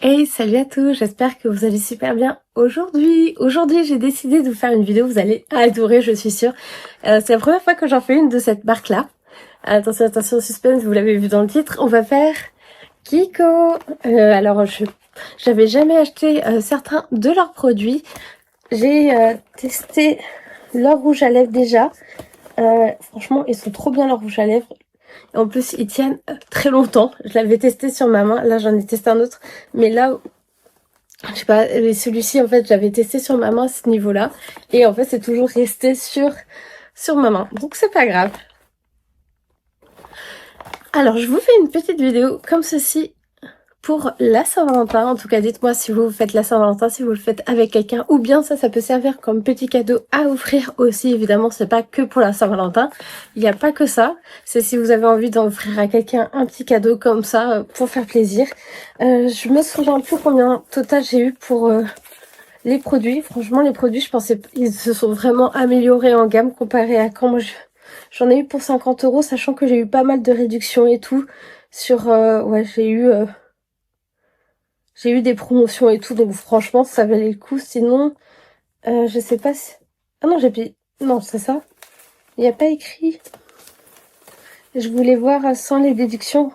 Hey, salut à tous, j'espère que vous allez super bien aujourd'hui. J'ai décidé de vous faire une vidéo, vous allez adorer, je suis sûre. C'est la première fois que j'en fais une de cette marque-là. Attention, attention, suspense, vous l'avez vu dans le titre. On va faire Kiko. J'avais jamais acheté certains de leurs produits. J'ai testé leur rouge à lèvres déjà. Franchement, ils sont trop bien leurs rouges à lèvres. En plus, ils tiennent très longtemps. Je l'avais testé sur ma main. Là, j'en ai testé un autre. Mais là, je sais pas, celui-ci, en fait, j'avais testé sur ma main à ce niveau-là. Et en fait, c'est toujours resté sur ma main. Donc, c'est pas grave. Alors, je vous fais une petite vidéo comme ceci pour la Saint-Valentin. En tout cas, dites-moi si vous faites la Saint-Valentin, si vous le faites avec quelqu'un, ou bien ça peut servir comme petit cadeau à offrir aussi. Évidemment, c'est pas que pour la Saint-Valentin. Il n'y a pas que ça. C'est si vous avez envie d'en offrir à quelqu'un un petit cadeau comme ça pour faire plaisir. Je me souviens plus combien total j'ai eu pour les produits. Franchement, les produits, je pensais, ils se sont vraiment améliorés en gamme comparé à quand moi j'en ai eu pour 50 €, sachant que j'ai eu pas mal de réductions et tout. Sur, ouais, j'ai eu des promotions et tout, donc franchement, ça valait le coup. Sinon, je sais pas si... Ah non, j'ai payé... Non, c'est ça. Il n'y a pas écrit. Je voulais voir sans les déductions.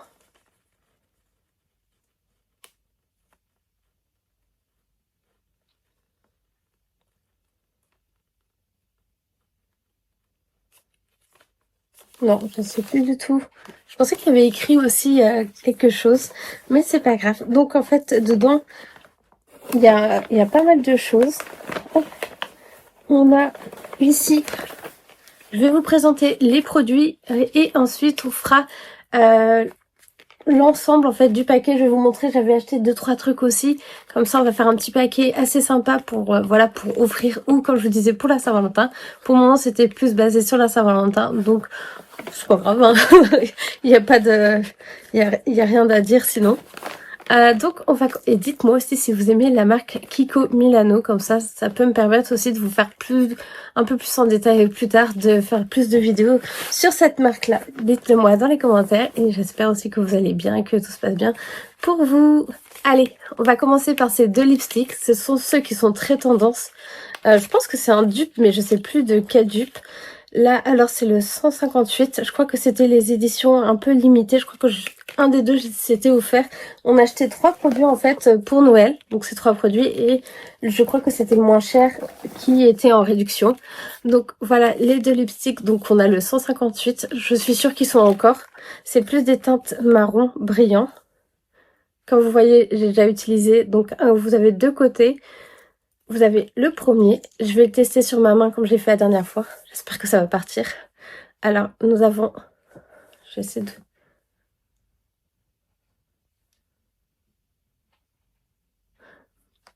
Non, je sais plus du tout. Je pensais qu'il y avait écrit aussi quelque chose, mais c'est pas grave. Donc en fait, dedans, il y a pas mal de choses. Hop. On a ici, je vais vous présenter les produits et ensuite on fera l'ensemble en fait du paquet. Je vais vous montrer, j'avais acheté 2-3 trucs aussi, comme ça on va faire un petit paquet assez sympa pour voilà, pour offrir, ou comme je vous disais pour la Saint-Valentin. Pour le moment c'était plus basé sur la Saint-Valentin, donc c'est pas grave, hein. Il n'y a pas de, il y a rien à dire sinon. Donc on va, et dites-moi aussi si vous aimez la marque Kiko Milano, comme ça peut me permettre aussi de vous faire un peu plus en détail plus tard, de faire plus de vidéos sur cette marque-là. Dites-le moi dans les commentaires et j'espère aussi que vous allez bien et que tout se passe bien pour vous. Allez, on va commencer par ces deux lipsticks. Ce sont ceux qui sont très tendance. Je pense que c'est un dupe, mais je sais plus de quel dupe. Là, alors c'est le 158. Je crois que c'était les éditions un peu limitées. Je crois que un des deux s'était offert. On a acheté 3 produits en fait pour Noël. Donc ces 3 produits et je crois que c'était le moins cher qui était en réduction. Donc voilà les deux lipsticks. Donc on a le 158. Je suis sûre qu'ils sont encore. C'est plus des teintes marron brillants. Comme vous voyez, j'ai déjà utilisé. Donc vous avez deux côtés. Vous avez le premier, je vais le tester sur ma main comme j'ai fait la dernière fois. J'espère que ça va partir. Alors, nous avons... J'essaie de...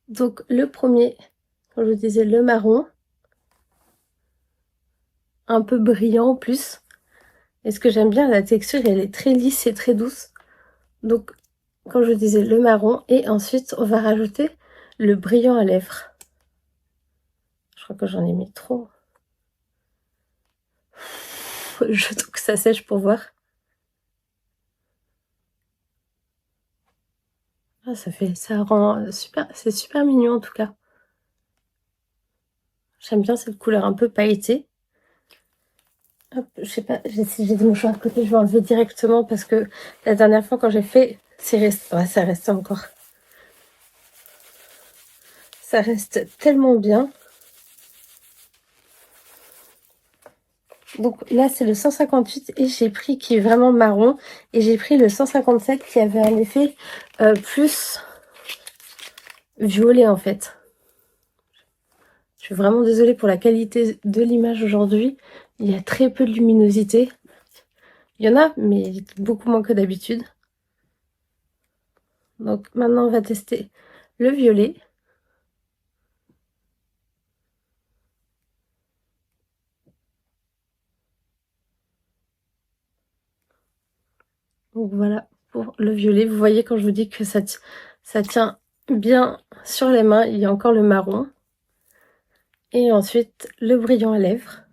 Donc, le premier, comme je vous disais, le marron. Un peu brillant en plus. Et ce que j'aime bien, la texture, elle est très lisse et très douce. Donc, comme je vous disais, le marron. Et ensuite, on va rajouter le brillant à lèvres. Je crois que j'en ai mis trop. Je trouve que ça sèche pour voir. Ah, ça rend super, c'est super mignon en tout cas. J'aime bien cette couleur un peu pailletée. Hop, je sais pas, si j'ai des mouchoirs à côté, je vais enlever directement parce que la dernière fois quand j'ai fait, c'est resté, ouais, ça reste encore. Ça reste tellement bien. Donc là, c'est le 158 et j'ai pris qui est vraiment marron. Et j'ai pris le 157 qui avait un effet plus violet en fait. Je suis vraiment désolée pour la qualité de l'image aujourd'hui. Il y a très peu de luminosité. Il y en a, mais beaucoup moins que d'habitude. Donc maintenant, on va tester le violet. Donc voilà pour le violet. Vous voyez quand je vous dis que ça tient bien sur les mains. Il y a encore le marron. Et ensuite le brillant à lèvres.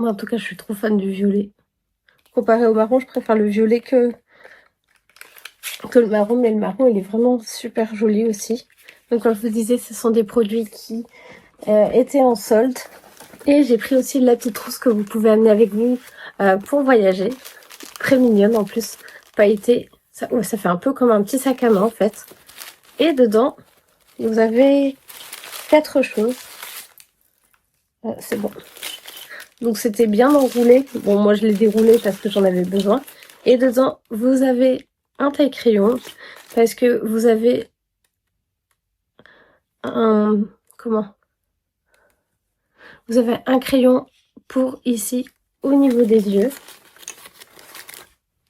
Moi, en tout cas, je suis trop fan du violet. Comparé au marron, je préfère le violet que le marron. Mais le marron, il est vraiment super joli aussi. Donc, comme je vous disais, ce sont des produits qui étaient en solde. Et j'ai pris aussi la petite trousse que vous pouvez amener avec vous pour voyager. Très mignonne en plus, pailletée. Ça, ouais, ça fait un peu comme un petit sac à main en fait. Et dedans, vous avez 4 choses. C'est bon. Donc c'était bien enroulé. Bon, moi je l'ai déroulé parce que j'en avais besoin. Et dedans, vous avez un taille-crayon parce que vous avez un... Comment? Vous avez un crayon pour ici, au niveau des yeux.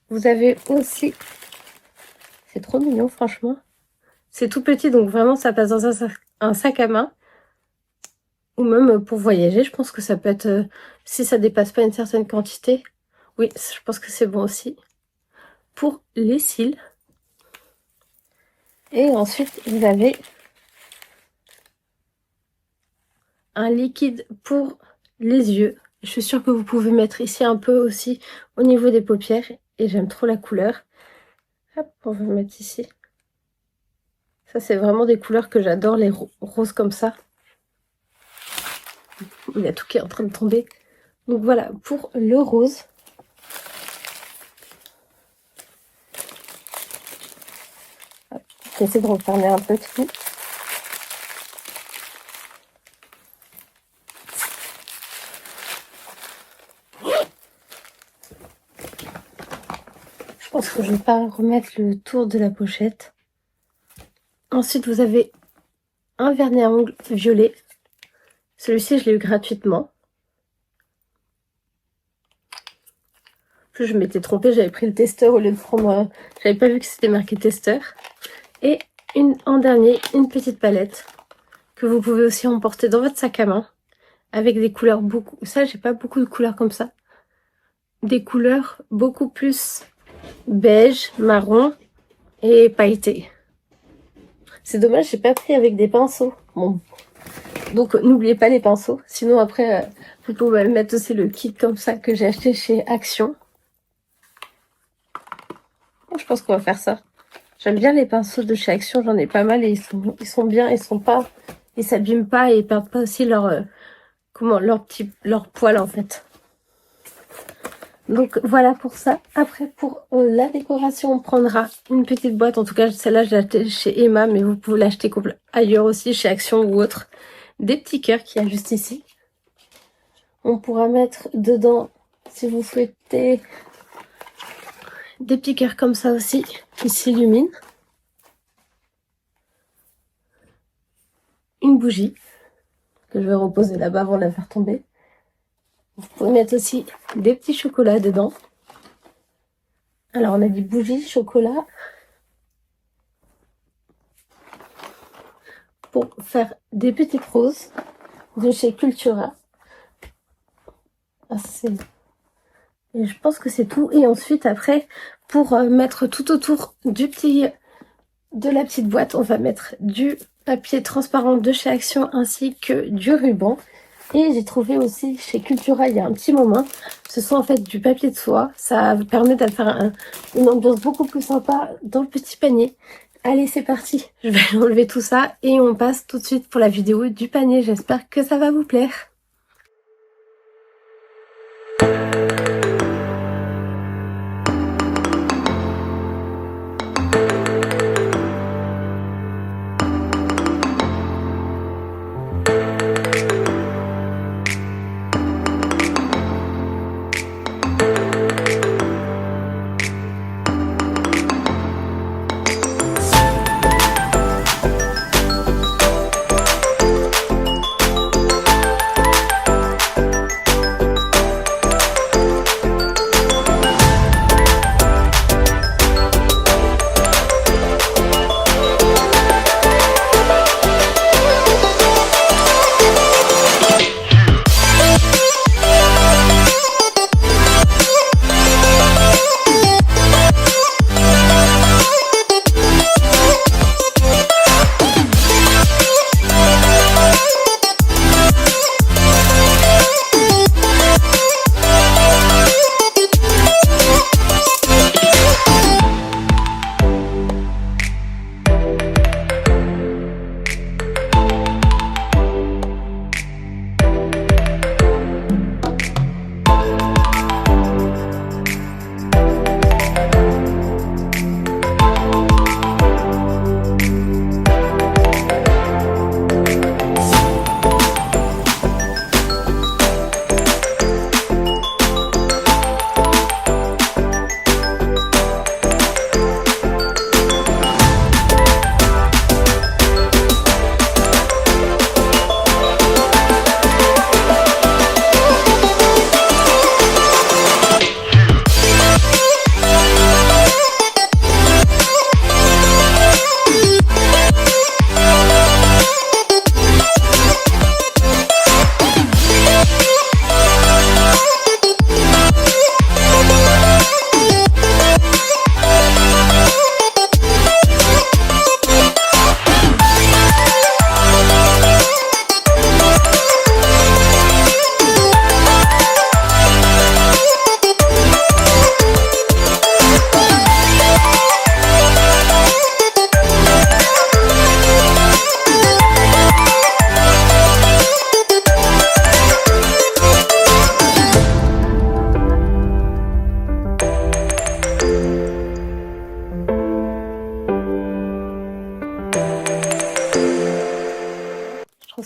Vous avez aussi... C'est trop mignon, franchement. C'est tout petit, donc vraiment, ça passe dans un sac à main. Ou même pour voyager, je pense que ça peut être... si ça dépasse pas une certaine quantité. Oui, je pense que c'est bon aussi. Pour les cils. Et ensuite, vous avez un liquide pour les yeux. Je suis sûre que vous pouvez mettre ici un peu aussi au niveau des paupières. Et j'aime trop la couleur. Hop, on va mettre ici. Ça, c'est vraiment des couleurs que j'adore, les roses comme ça. Il y a tout qui est en train de tomber. Donc voilà, pour le rose. J'essaie de refermer un peu tout. Je pense que je ne vais pas remettre le tour de la pochette. Ensuite, vous avez un vernis à ongles violet. Celui-ci, je l'ai eu gratuitement. En plus, je m'étais trompée, j'avais pris le testeur au lieu de prendre... J'avais pas vu que c'était marqué testeur. Et en dernier, une petite palette que vous pouvez aussi emporter dans votre sac à main. Avec des couleurs beaucoup... Ça, j'ai pas beaucoup de couleurs comme ça. Des couleurs beaucoup plus beige, marron et pailleté. C'est dommage, j'ai pas pris avec des pinceaux. Bon. Donc n'oubliez pas les pinceaux. Sinon après, vous pouvez mettre aussi le kit comme ça que j'ai acheté chez Action. Je pense qu'on va faire ça. J'aime bien les pinceaux de chez Action, j'en ai pas mal et ils sont bien, ils s'abîment pas et ils perdent pas aussi leur poil en fait. Donc voilà pour ça. Après pour la décoration, on prendra une petite boîte. En tout cas celle-là je l'ai achetée chez Emma, mais vous pouvez l'acheter ailleurs aussi, chez Action ou autre. Des petits cœurs qu'il y a juste ici. On pourra mettre dedans, si vous souhaitez, des petits cœurs comme ça aussi, qui s'illuminent. Une bougie, que je vais reposer là-bas avant de la faire tomber. Vous pouvez mettre aussi des petits chocolats dedans. Alors on a dit bougie, chocolat. Pour faire des petites roses de chez Cultura. Et je pense que c'est tout. Et ensuite après, pour mettre tout autour de la petite boîte, on va mettre du papier transparent de chez Action ainsi que du ruban. Et j'ai trouvé aussi chez Cultura il y a un petit moment, ce sont en fait du papier de soie. Ça permet de faire une ambiance beaucoup plus sympa dans le petit panier. Allez, c'est parti. Je vais enlever tout ça et on passe tout de suite pour la vidéo du panier. J'espère que ça va vous plaire.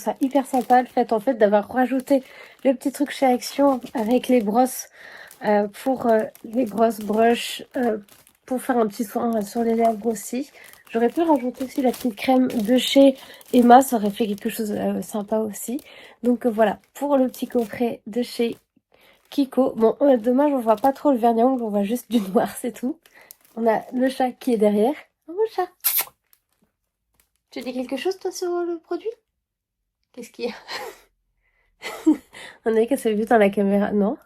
ça hyper sympa, le fait en fait d'avoir rajouté le petit truc chez Action avec les brosses pour les grosses brushes pour faire un petit soin sur les lèvres aussi. J'aurais pu rajouter aussi la petite crème de chez Emma, ça aurait fait quelque chose de sympa aussi. Donc voilà, pour le petit coffret de chez Kiko. Bon, dommage, on voit pas trop le vernis à ongles, on voit juste du noir, c'est tout. On a le chat qui est derrière. Oh, mon chat! Tu dis quelque chose, toi, sur le produit? Qu'est-ce qu'il y a? On dirait qu'elle s'est vue dans la caméra. Non?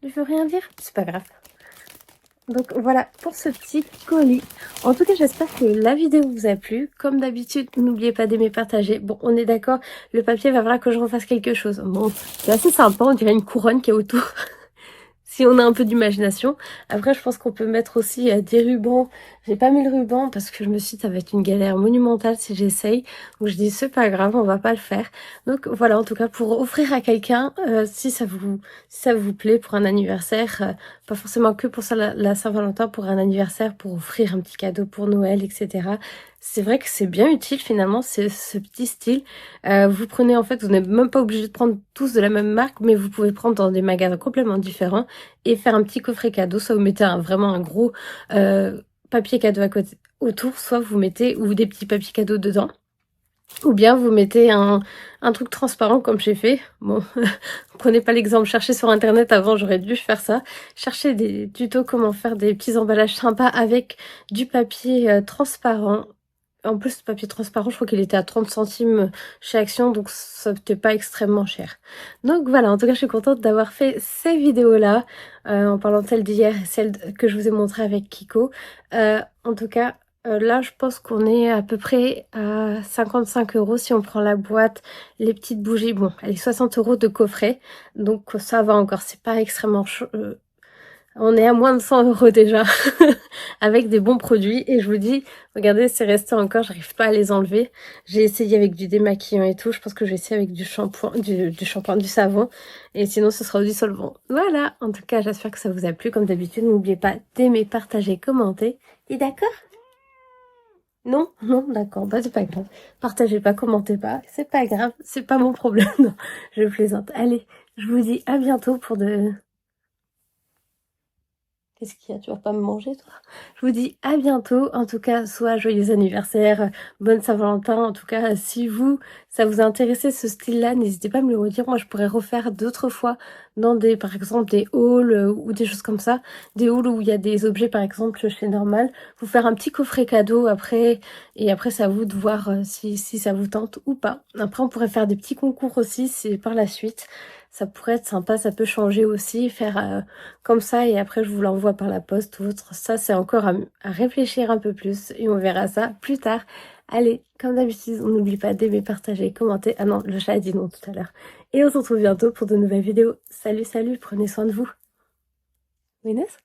Je veux rien dire? C'est pas grave. Donc voilà pour ce petit colis. En tout cas, j'espère que la vidéo vous a plu. Comme d'habitude, n'oubliez pas d'aimer, partager. Bon, on est d'accord, le papier va falloir que je refasse quelque chose. Bon, c'est assez sympa, on dirait une couronne qui est autour. Si on a un peu d'imagination. Après, je pense qu'on peut mettre aussi des rubans. J'ai pas mis le ruban parce que je me suis dit ça va être une galère monumentale si j'essaye. Donc je dis c'est pas grave, on va pas le faire. Donc voilà, en tout cas pour offrir à quelqu'un, si ça vous plaît pour un anniversaire, pas forcément que pour ça la Saint-Valentin, pour un anniversaire, pour offrir un petit cadeau pour Noël, etc. C'est vrai que c'est bien utile finalement, c'est ce petit style. Vous prenez en fait, vous n'êtes même pas obligé de prendre tous de la même marque, mais vous pouvez prendre dans des magasins complètement différents et faire un petit coffret cadeau. Soit vous mettez vraiment un gros papier cadeau à côté autour, soit vous mettez ou des petits papiers cadeaux dedans. Ou bien vous mettez un truc transparent comme j'ai fait. Bon, prenez pas l'exemple, cherchez sur internet avant, j'aurais dû faire ça. Cherchez des tutos comment faire des petits emballages sympas avec du papier transparent. En plus, le papier transparent, je crois qu'il était à 30 centimes chez Action, donc ça n'était pas extrêmement cher. Donc voilà, en tout cas, je suis contente d'avoir fait ces vidéos-là, en parlant de celle d'hier et celle que je vous ai montrée avec Kiko. En tout cas, là, je pense qu'on est à peu près à 55 € si on prend la boîte, les petites bougies. Bon, elle est 60 € de coffret, donc ça va encore, c'est pas extrêmement chaud. On est à moins de 100 € déjà avec des bons produits et je vous dis, regardez, c'est resté encore, j'arrive pas à les enlever. J'ai essayé avec du démaquillant et tout, je pense que je vais essayer avec du shampoing, du savon et sinon ce sera du solvant. Voilà, en tout cas, j'espère que ça vous a plu. Comme d'habitude, n'oubliez pas d'aimer, partager, commenter. Et d'accord? Non, non, d'accord, bah c'est pas grave. Partagez pas, commentez pas, c'est pas grave, c'est pas mon problème. Non, je plaisante. Allez, je vous dis à bientôt pour de... Qu'est-ce qu'il y a? Tu vas pas me manger, toi? Je vous dis à bientôt. En tout cas, soit joyeux anniversaire, bonne Saint-Valentin. En tout cas, si ça vous a intéressé ce style-là, n'hésitez pas à me le redire. Moi, je pourrais refaire d'autres fois dans par exemple, des hauls ou des choses comme ça. Des hauls où il y a des objets, par exemple, chez Normal. Vous faire un petit coffret cadeau après. Et après, c'est à vous de voir si ça vous tente ou pas. Après, on pourrait faire des petits concours aussi, c'est par la suite. Ça pourrait être sympa, ça peut changer aussi, faire comme ça et après je vous l'envoie par la poste ou autre. Ça c'est encore à réfléchir un peu plus et on verra ça plus tard. Allez, comme d'habitude, on n'oublie pas d'aimer, partager, commenter. Ah non, le chat a dit non tout à l'heure. Et on se retrouve bientôt pour de nouvelles vidéos. Salut, salut, prenez soin de vous. Vénus?